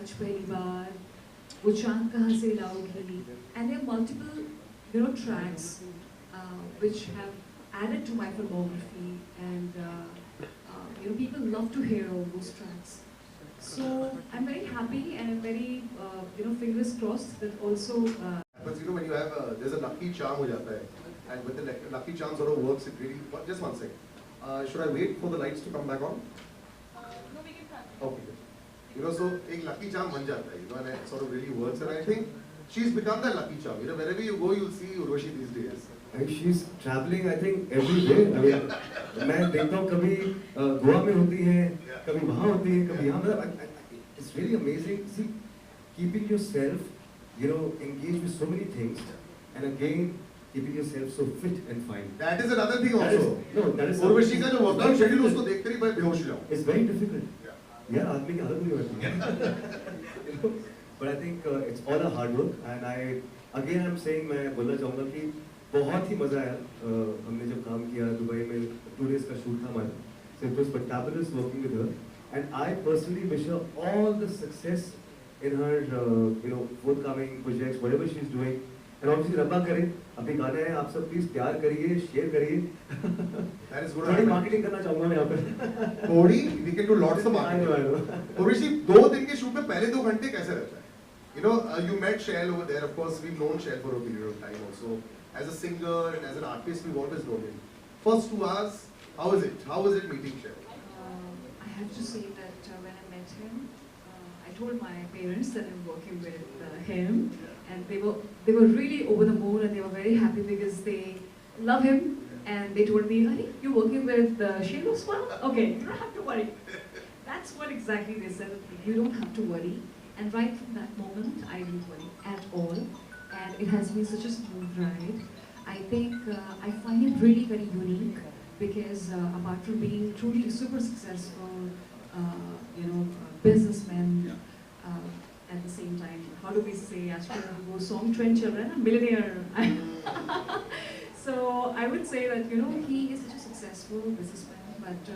आज पहली बार, वो चाँद कहाँ से लाओगी, and there are multiple, tracks which have added to my filmography, and people love to hear all those tracks. So I'm very happy, and I'm very, fingers crossed that also. But when you have there's a lucky charm हो जाता है, and when the lucky charm sort of works, it really. Just one second. Should I wait for the lights to come back on? No, we can start. Okay. So एक lucky charm बन जाता है, and it sort of really works. And I think she's become that lucky charm. Wherever you go, you'll see Urvashi these days. And she's traveling, I think, every day. I mean, मैं देखता हूँ कभी गोवा में होती है, कभी वहाँ होती है, कभी यहाँ. मतलब, it's really amazing. See, keeping yourself, engaged with so many things, and again, keeping yourself so fit and fine. That is another thing also. That is. Urvashi का जो workout schedule उसको देखकर ही मैं बेहोश हो जाऊँ. It's very difficult. यार आदमी की हालत नहीं होती है. But I think it's all a hard work, and I'm saying मैं बोलना चाहूँगा कि बहुत ही मजा आया. हमने जब काम किया दुबई में 2 days का शूट था हमारा. So it was fabulous working with her, and I personally wish her all the success in her forthcoming projects, whatever she's doing. And obviously रब्बा करे, अभी गाना है, आप सब प्लीज प्यार करिए, शेयर करिए. That is good. थोड़ी मार्केटिंग करना चाहूँगा मैं यहाँ पे. थोड़ी, we can do lots of marketing. I know. Urvashi, 2 दिन के शूट में पहले 2 घंटे कैसे रहता है? You met Shail over there. Of course, we've known Shail for a period of time also. As a singer and as an artist, we've always known him. First 2 hours, how is it? How was it meeting Shail? I have to say that when I met him, I told my parents that I'm working with him, and they were really over the moon, and they were very happy because they love him, and they told me, "Hey, you're working with Shail Usman? Okay, you don't have to worry." That's what exactly they said. You don't have to worry. And right from that moment, I didn't worry at all, and it has been such a smooth ride. I think I find it really very unique because apart from being truly super successful, businessman, at the same time, how do we say, वो song trend चल रहा है ना, millionaire. So I would say that he is such a successful businessman, but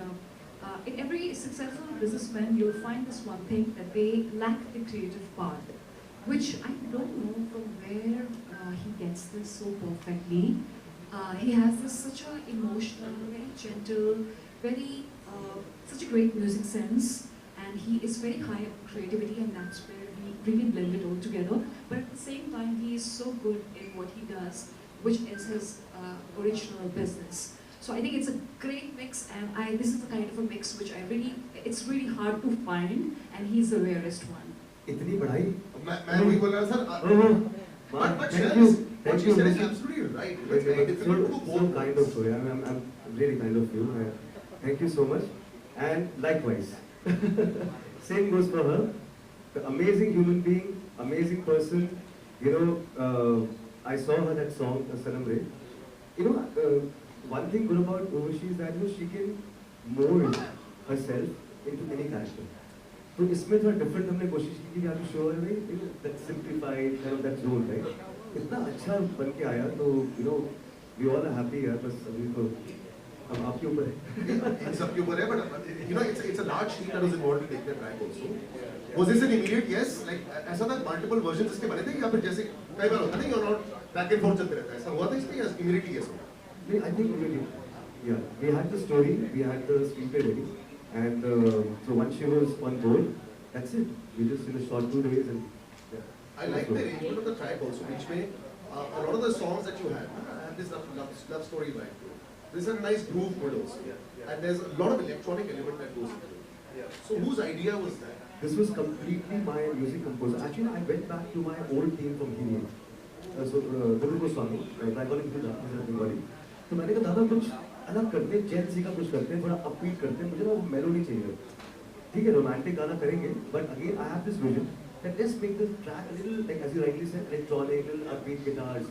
in every successful businessman you'll find this one thing, that they lack the creative part, which I don't know from where he gets this so perfectly. He has this such a emotional, very gentle, very such a great music sense, and he is very high on creativity, and that's where we really blend it all together. But at the same time, he is so good in what he does, which is his original business. So I think it's a great mix, and this is the kind of a mix which it's really hard to find, and he's the rarest one. इतनी बढ़ाई. मैं वही बोल रहा sir. But Shail is what she said is absolutely right. It's very difficult to do both. Kind of story. I'm really kind of you. Thank you so much, and likewise. Same goes for her. The amazing human being, amazing person. I saw her that song, Sanam Re. One thing good about Urvashi is that she can mold herself into any character. तो इसमें थोड़ा different हमने कोशिश की कि आप sure है भाई, that simplified kind of that role, right? इतना अच्छा बन के आया तो we all are happy यार. बस अभी तो अब आपके ऊपर है. सबके ऊपर है, but it's a large team that was involved to take that track also. Was this an immediate yes? Like ऐसा था multiple versions इसके बने थे या फिर जैसे कई बार होता है ना, you're not back and forth चलते रहता है, ऐसा हुआ था इसमें या immediately yes हुआ? नहीं, I think immediately. Yeah, we had the story, we had the screenplay ready, and so once she was on board, that's it. We just in a short 2 days and. Yeah. I like the arrangement of the track also, which may a lot of the songs that you have this love story vibe. There's a nice groove to it also, and there's a lot of electronic element that goes into it. So whose idea was that? This was completely my music composer. Actually, I went back to my old team from Helium. So Guru Goswami, I got into that Bengali. तो मैंने कहा दादा कुछ अलग करते हैं, जैन सी का कुछ करते हैं, थोड़ा अपबीट करते हैं, मुझे ना वो मेलोडी चाहिए. ठीक है, रोमांटिक गाना करेंगे, but again I have this vision that let's make the track a little, like as you rightly said, electronic, little upbeat guitars.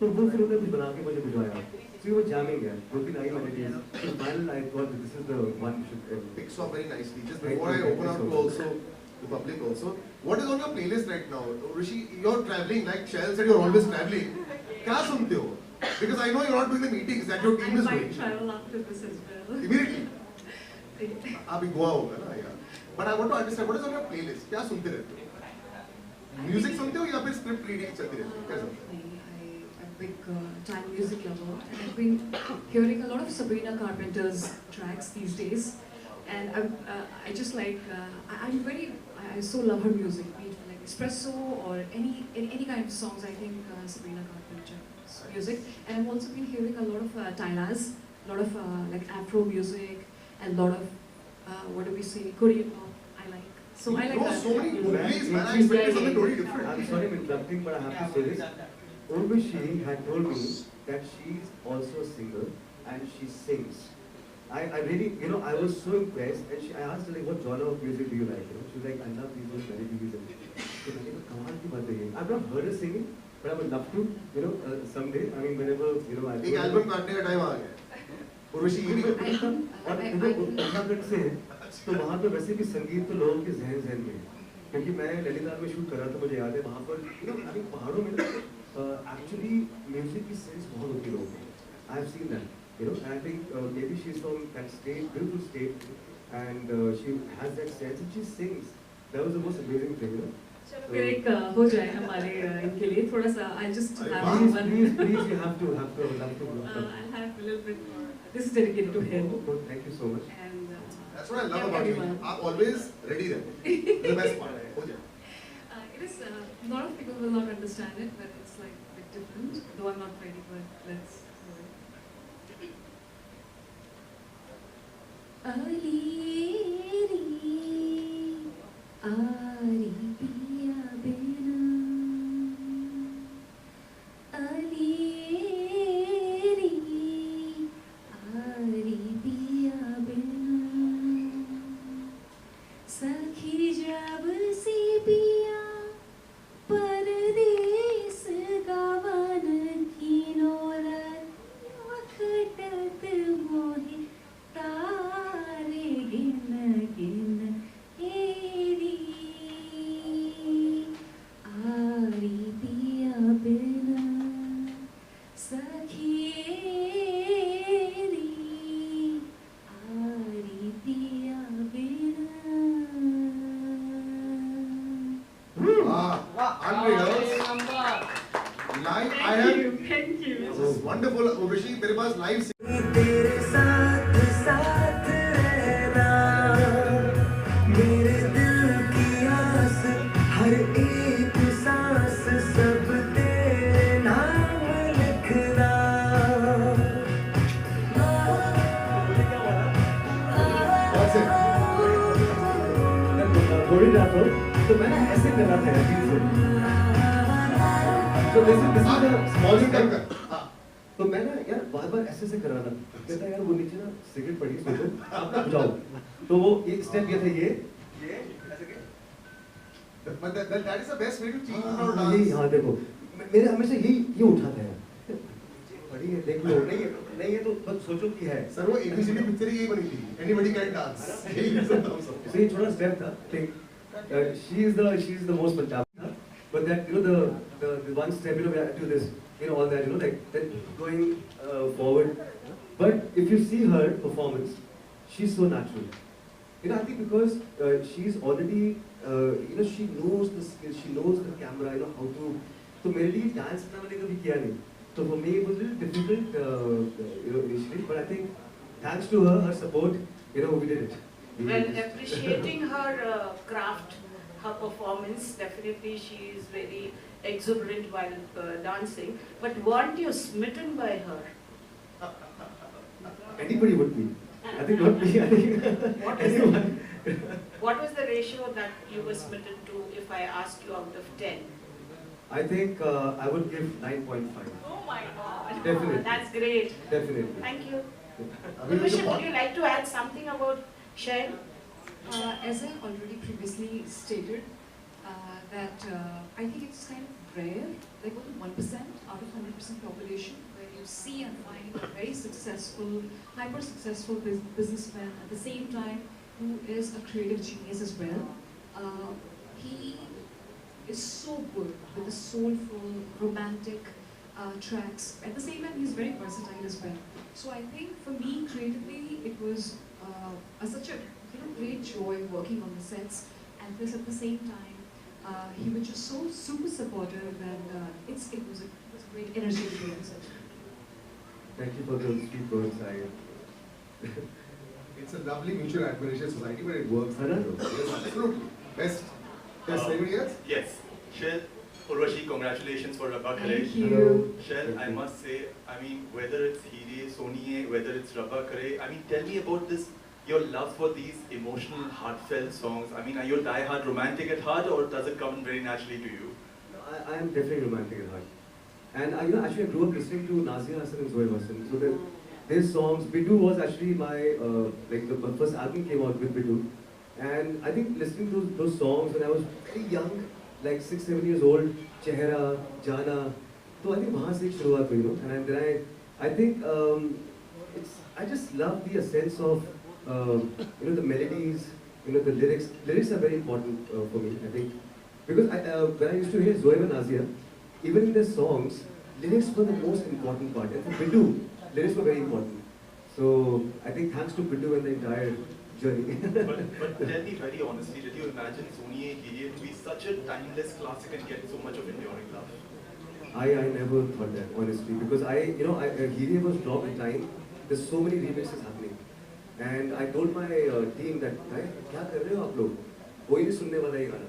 तो वो फिर उन्होंने कुछ बना के मुझे भिजवाया. So we were jamming है, 2-3 melodies. So finally I thought this is the one we should. Picks up very nicely. Just before I open up to also the public also, what is on your playlist right now? Rishi, you're traveling, like Shail said, you're always traveling. क्या सुनते हो? Because I know you're not doing the meetings that your team is doing. I might travel after this as well. Immediately. अभी गोवा होगा ना यार. But I want to understand what is on your playlist? क्या सुनते रहते हो? Music सुनते हो या फिर स्क्रिप्ट रीडिंग चलती रहती है? कैसा? I'm a big time music lover, and I've been hearing a lot of Sabrina Carpenter's tracks these days, and I just like I so love her music, be it like espresso or any kind of songs. I think Sabrina Carpenter's music, and I've also been hearing a lot of Tylaz, a lot of like Afro music, and a lot of what do we say, Korean pop. I like. So I like You know that. so many movies, man. I expected something totally different. I'm sorry I'm interrupting, but I have to say this. Urvashi had told me that she's also a singer and she sings. I really, you know, I was so impressed, and I asked her like, what genre of music do you like? You know, she was like, I love these melodies. So I was कमाल की बात है ये. I've not heard her singing, but I would love to, you know, someday. I mean, whenever, you know, एक album काटने का time आ गया. उर्वशी ये भी और उत्तराखंड से है, तो वहाँ पे वैसे भी संगीत तो लोगों के जहन में है, क्योंकि मैं नैनीताल में शूट कर रहा था, मुझे याद है वहाँ पर, you know, I think पहाड़ों में एक्चुअली म्यूजिक की सेंस बहुत होती है लोगों में. I have seen that, you know, and I think maybe she's from that state, beautiful state, and she has that sense and she sings. That was the most amazing thing, you know. चलो फिर एक हो जाए हमारे इनके लिए थोड़ा सा. I just have Please, one. please, you have to, I'll have a little bit more. This is dedicated to him. Oh, thank you so much. And That's what I love about you. everyone. आप always ready रहते हो. The best part है. हो जाए. It is. A lot of people will not understand it, but it's like a bit different. Though I'm not ready, but let's. सखी जब से पिया परदेस गवन कीनो रखटत मोहि तारे गिन गिन हेरी आरी पिया बिना सखी आरी पिया बिना. Live, I Thank have. you, thank you. This is wonderful, Urvashi. मेरे पास live तेरे साथ साथ रहना, मेरे दिल की आस, हर एक सांस सब तेरे नाम लिखना. That's it. बोली रहा था, तो मैंने ऐसे कर रहा था ऐसे से. तो this is the small step. हाँ. तो मैं ना यार बार ऐसे से कर रहा था. कहता यार वो नीचे ना सिगरेट पड़ी सोचो, आप ना बुझाओ. तो वो एक स्टेप ये था, ये ऐसे के. But that is the best way to teach people how to हाँ, dance. हाँ देखो, मेरे हमेशा ये उठाते हैं. पढ़ी है, देख लो. नहीं है तो बस सोचो कि है. सर वो ABCD पिक्चर ही यही बनी थी. Anybody can dance. यही सब था सब. So ये थोड़ा स्टेप था. Like, she is the most Punjabi, but that, you know, the one step, you know, we have to do this, you know, all that, you know, like that going forward. But if you see her performance, she's so natural. You know, I think because she's already, you know, she knows the skills, she knows the camera, you know, how to. तो मेरे लिए dance करना मैंने कभी किया नहीं. So for me it was a little difficult, you know, initially. But I think thanks to her support, you know, we did it. Well, appreciating her craft, her performance, definitely she is very exuberant while dancing. But weren't you smitten by her? Anybody would be. I think not me. I think What is anyone. What was the ratio that you were smitten to if I asked you out of 10? I think I would give 9.5. Oh my God! Definitely. That's great. Definitely. Thank you. अभी मुझे Urvashi, would you like to add something about Shail? As I already previously stated, that I think it's kind of rare, like only 1% out of 100% population, where you see and find a very successful, hyper successful businessman at the same time who is a creative genius as well. He is so good with the soulful, romantic tracks. At the same time, he's very versatile as well. So I think for me, creatively, it was such a great joy working on the sets, and this at the same time He was just so super supportive, and it was a great energy between us. Thank you for those sweet words. It's a lovely mutual admiration society where it works. Anna? Yes, absolutely. Best. Yes, anybody else? Yes. Shell, Urvashi, congratulations for Rabba Kare. Thank you. Hello. Shell, Thank I you. must say, I mean, whether it's Hire, Soniye, whether it's Rabba Kare, I mean, tell me about this, your love for these emotional, heartfelt songs. I mean, are you a die-hard romantic at heart, or does it come very naturally to you? I am definitely romantic at heart. And you know, actually I grew up listening to Nazia Hassan and Zoe Hassan. So their songs, Bidu was actually my, like the first album came out with Bidu. And I think listening to those songs when I was very young, like 6-7 years old, Chehra, Jana, so I think वहाँ से एक शुरुआत हुई, you know. And then I think I just love the sense of, you know, the melodies, you know, the lyrics. Lyrics are very important for me, I think. Because when I used to hear Zoe and Nazia, even in their songs, lyrics were the most important part. And for Bidu, lyrics were very important. So I think thanks to Bidu and the entire journey. but tell me very honestly, did you imagine Soniye, Hire to be such a timeless classic and get so much of enduring love? I never thought that, honestly, because Hire was dropped in time. There's so many remixes happening. And I told my team that, क्या कर रहे हो आप लोग? कोई नहीं सुनने वाला ये गाना.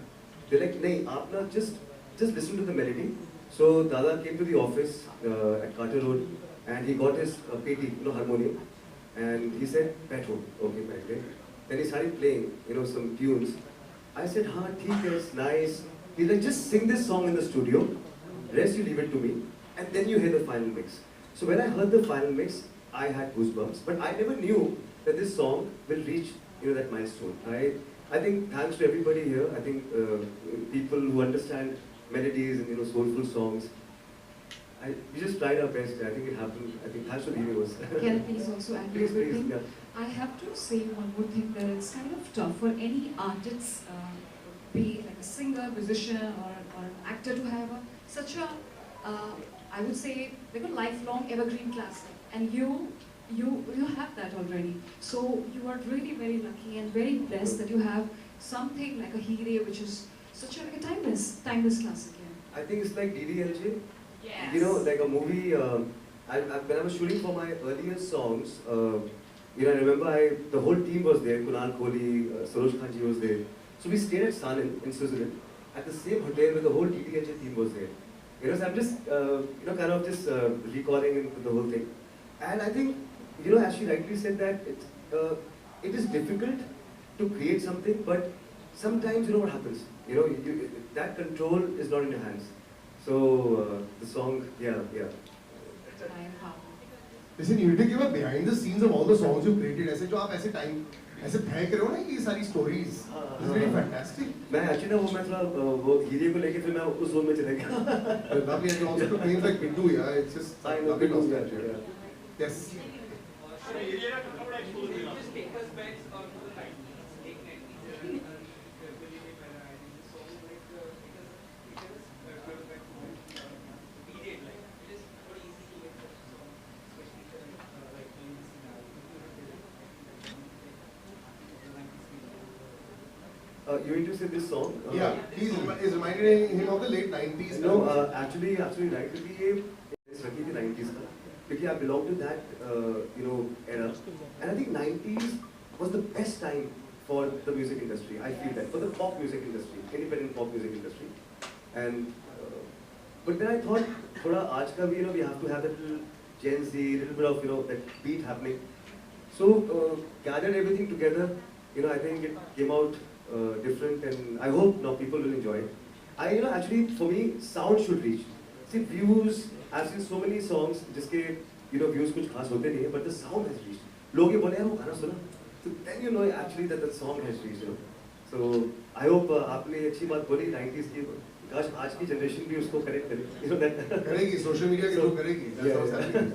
They're like, नहीं, आप ना just listen to the melody. So Dada came to the office at Carter Road, and he got his PT, you know, harmonium, and he said, "Baitho, okay, baithe." Then he started playing, you know, some tunes. I said, "Haan, theek hai, it's nice." He's like, "Just sing this song in the studio. Rest you leave it to me, and then you hear the final mix." So when I heard the final mix, I had goosebumps, but I never knew that this song will reach, you know, that milestone. I think thanks to everybody here. I think people who understand melodies and, you know, soulful songs. We just tried our best. I think it happened. I think thanks to the universe. Can I please also add Please, one more please, thing? yeah. I have to say one more thing, that it's kind of tough for any artist, be it like a singer, musician, or an actor, to have such a, I would say, like a lifelong evergreen classic. And you have that already. So you are really very lucky and very blessed that you have something like a Hire, which is such a, like a timeless classic. Yeah. I think it's like DDLJ. Yes. You know, like a movie. When I was shooting for my earlier songs, you know, I remember the whole team was there. Kunal Kohli, Saroj Khan ji was there. So we stayed at Sanin in Switzerland at the same hotel where the whole DDLJ team was there. You know, so I'm just, you know, kind of just recalling the whole thing. And I think, you know, as she rightly said that it is difficult to create something, but sometimes you know what happens. You know, that control is not in your hands. So the song, yeah. I am happy. Listen, you need to give a behind the scenes of all the songs you created. ऐसे जो आप ऐसे time ऐसे फेंक रहे हो ना ये सारी stories. It's really fantastic. मैं actually ना मैं थोड़ा वो हीरे को लेके फिर मैं उस zone में चले गया. Lovely, and also to names like Bindu, yeah, it's just I know, lovely Bindu, nostalgia. yeah. Yes. Just take us back to the 90s. You mean to say this song? Yeah, he's reminding him of the late 90s. No, actually right. क्योंकि it's रखी थी 90s का. Because I belong to that, you know, era. And I think 90s was the best time for the music industry. I feel that for the pop music industry, independent pop music industry. And but then I thought, थोड़ा आज का भी, you know, we have to have that little Gen Z, little bit of, you know, that beat happening. So gathered everything together. You know, I think it came out different, and I hope now people will enjoy it. You know, actually for me, sound should reach. See, views. I've seen so many songs जिसके, you know, views कुछ खास होते नहीं है, but the sound has reached. लोग ये बोले यार वो गाना सुना. So then you know actually that the song has reached. You know. So I hope आपने अच्छी बात बोली 90s की. काश आज की generation भी उसको connect करे. You know that. करेगी, social media के So, लोग करेगी. That's yeah, what's yeah. happening.